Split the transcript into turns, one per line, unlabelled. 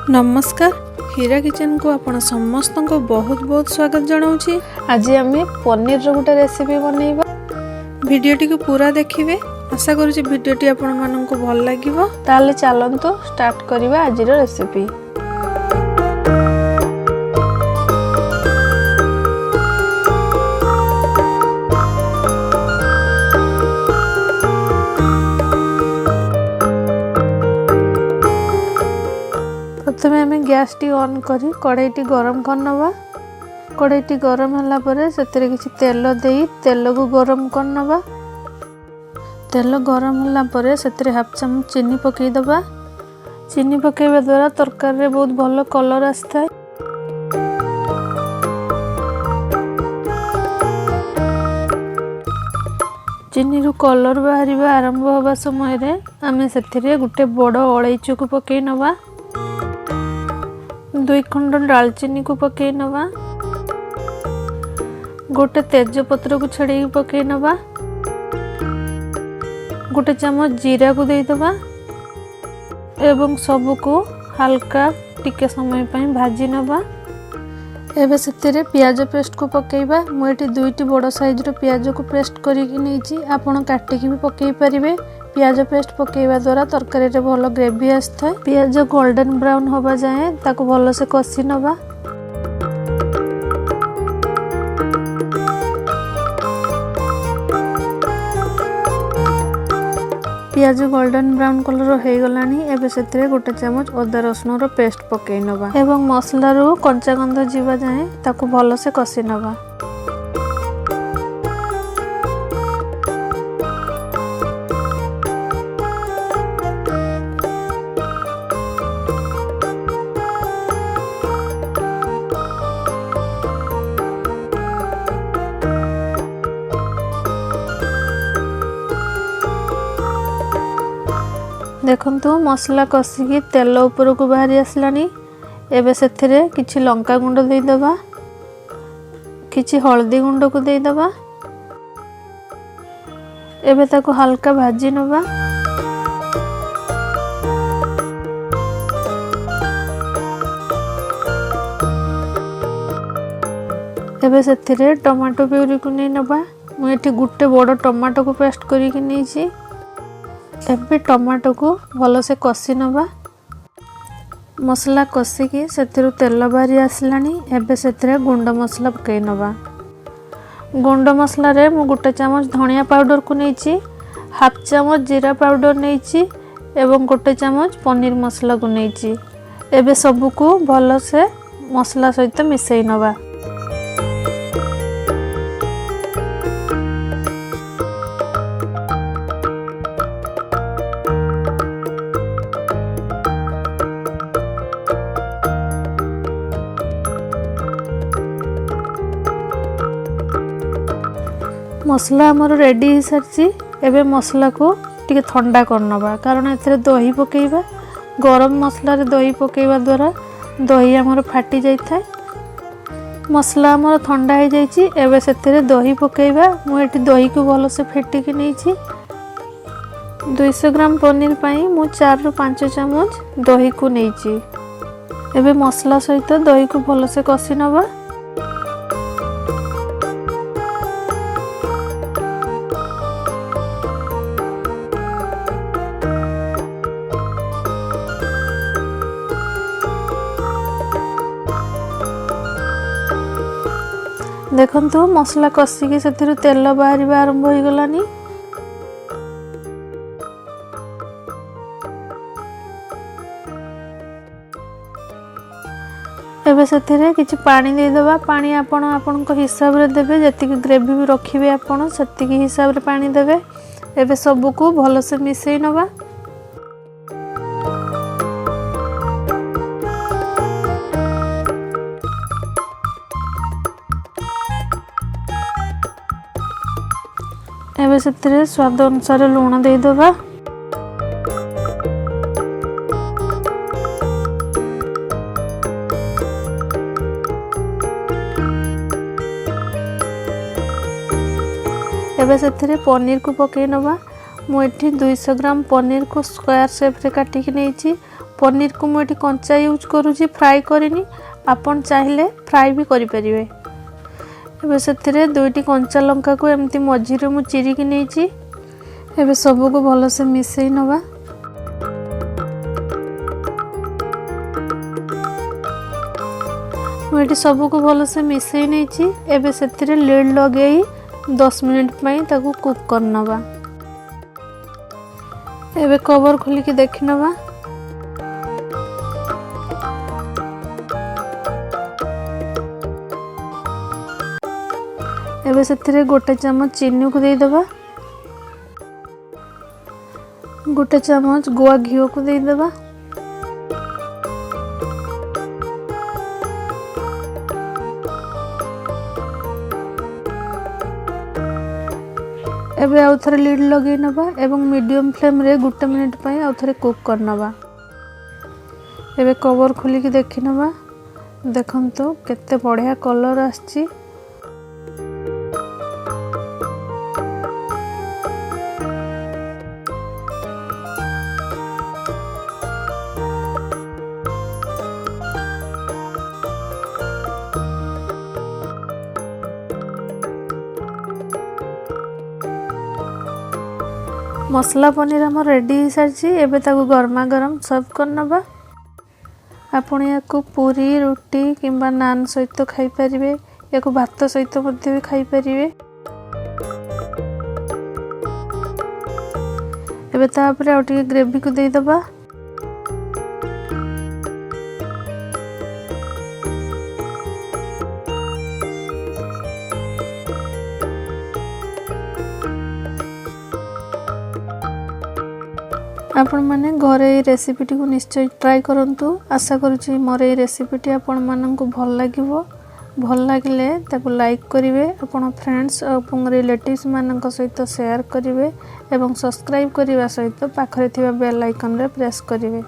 नमस्कार हीरा किचन को आपण समस्त को बहुत बहुत स्वागत जनाऊँगी।
आज आम पनीर रो गोटे रेसिपी बनैबा।
वीडियोटी को पूरा देखिए। आशा करुँची वीडियोटी आपण माननकु भल लागिवो।
ताले चलंतु स्टार्ट करिबा आज रो रेसिपी। प्रथमे आम गैस टी ऑन करी कढ़ाई टी गरम करनवा। कढ़ाई टी गरम होला परे सेतरे किछि तेल देई तेल को गरम करनवा। तेल गरम होला परे सेतरे हाफ चम्मच चीनी पकई दबा। चीनी पकेଇବା द्वारा तरकारी रे बहुत भलो कलर आस्था। चीनी रु कलर बाहरिबा आरंभ होबा समय रे आमे सेथिरे गुटे बड़ अळैची को पकई नवा। 2 खंड दालचीनी को पकई नवा। गोटे तेजपत्र को छेड़ी पकई नवा। गोटे चम्मच जीरा को दे दबा एवं सब को हल्का टिके समय पई भाजी नवा। एबे सेतिरे प्याज पेस्ट को पकेइबा। मु एठी 2टी बड़ साइज रो प्याज को पेस्ट करिकि नैची। आपण काटि कि भी पकेइ परिबे। प्याज पेस्ट पकेଇବା द्वारा तरकारी रे भलो ग्रेवी आस्था। प्याज गोल्डन ब्राउन होबा जाए ताको भलो से कसी नबा। प्याज गोल्डन ब्राउन कलर हो गलानी। एबे सेतिरे गोटे चम्मच अदा रसुन रो पेस्ट पकेइ नबा एवं मसला रो कंचा गंध जीवा जाए ताको भलो से कसी नबा। देखंतु मसला कसिकी तेल ऊपर को बाहरी आसलानी। एबे सेथिरे किछि लंका गुंड दे दबा। किछि हल्दी गुंड को दे दबा। एबे ताको हल्का भाजी नबा। एबे सेथिरे टमाटो प्यूरी को नै नबा। मु एठी गुटे बड़ टमाटो को पेस्ट करी कि नैची। एबे टमाटो को भलो से कसी नबा। मसला कसिकी सेथिरु तेल बाहरी आसलानी। एबे सेथिरे गुंड मसला पकई नबा। गुंड मसला रे मु गुटे चम्मच धनिया पाउडर को नैची। हाफ चम्मच जीरा पाउडर नैची एवं गोटे चम्मच पनीर मसला को नैची। एबे सब को भलो से मसला सहित मिसई नबा। मसला हमर रेडी हो सारची। एबे मसला को टिके ठंडा करनबा कारण एथरे दही पकेइबा। गरम मसला रे दही पकेइबा द्वारा दही हमर फाटी जाई थाए। मसला हमर ठंडा हो जाईची। एबे सेथरे दही पकेइबा। मु एठी दही को भलो से फेटी कि नैची। 200 ग्राम पनीर पई मु 4 रु 5 चम्मच दही को नैची। एबे मसला सहित दही को भलो से कसी नबा। देखंतु मसला कसिकी सेथिरु तेल बाहरिबा आरंभ हो गलानी। एबे सेथिरे किछि पानी दे दबा। पानी आपण को हिसाब रे देबे। जति कि ग्रेवी भी रखिबे आपण सेति कि हिसाब रे पानी देबे। एबे सब को भलो से मिसई नबा। एबे सेतिरे स्वाद अनुसार लूण दे दबा। एबे सेथिरे पनीर को पकई नबा। मुझे 200 ग्राम पनीर को स्क्वायर शेप रे काटिकी नहीं। पनीर को मुझे कंचा यूज करूँगी, फ्राए करनी। आपन चाहिए फ्राए भी करें। एबे से दुईटी कंचा लंका को एमती मझीरे मु चिरिकी नहीं। एबे सबू को भल से मिसई नवा। मुझे सबू को भल से मिसई नहीं। एबे से लीड लगे 10 मिनिट पई ताकू कुक कर नवा। एबे कवर खोलिकी देखि नवा। एबे से गोटे चम्मच चीनी को दे दबा। गोटे चम्मच गुआ घी को दे दबा। एबे आउ थरे लीड लगे नबा एवं मीडियम फ्लेम रे गोटे मिनिट पई आउ थरे कुक कर नबा। एबे कवर खोलिकी देखि नबा। देखंतु केते बढ़िया कलर आछि। मसला पनीर आम रेडी हो सारी। एबे ताकू गरमा गरम सर्व कर नबा। आपण या पूरी रुटी किंबा नान सहित खाई परिवे, या भात सहित मध्य भी खाई परिवे। एबे तापरे आउ टिके ग्रेवी को दे दबा। आपण माने घरे ये रेसिपी को निश्चय ट्राई करंतु। आशा करूची मोर ये रेसिपी आपण मानन को भल लागिवो। भल लागिले ताको लाइक करिवे, आपण फ्रेंड्स और रिलेटिव्स मानन सहित शेयर करिवे एवं सब्सक्राइब करने सहित पाखरे थिबा बेल आइकन रे प्रेस करिवे।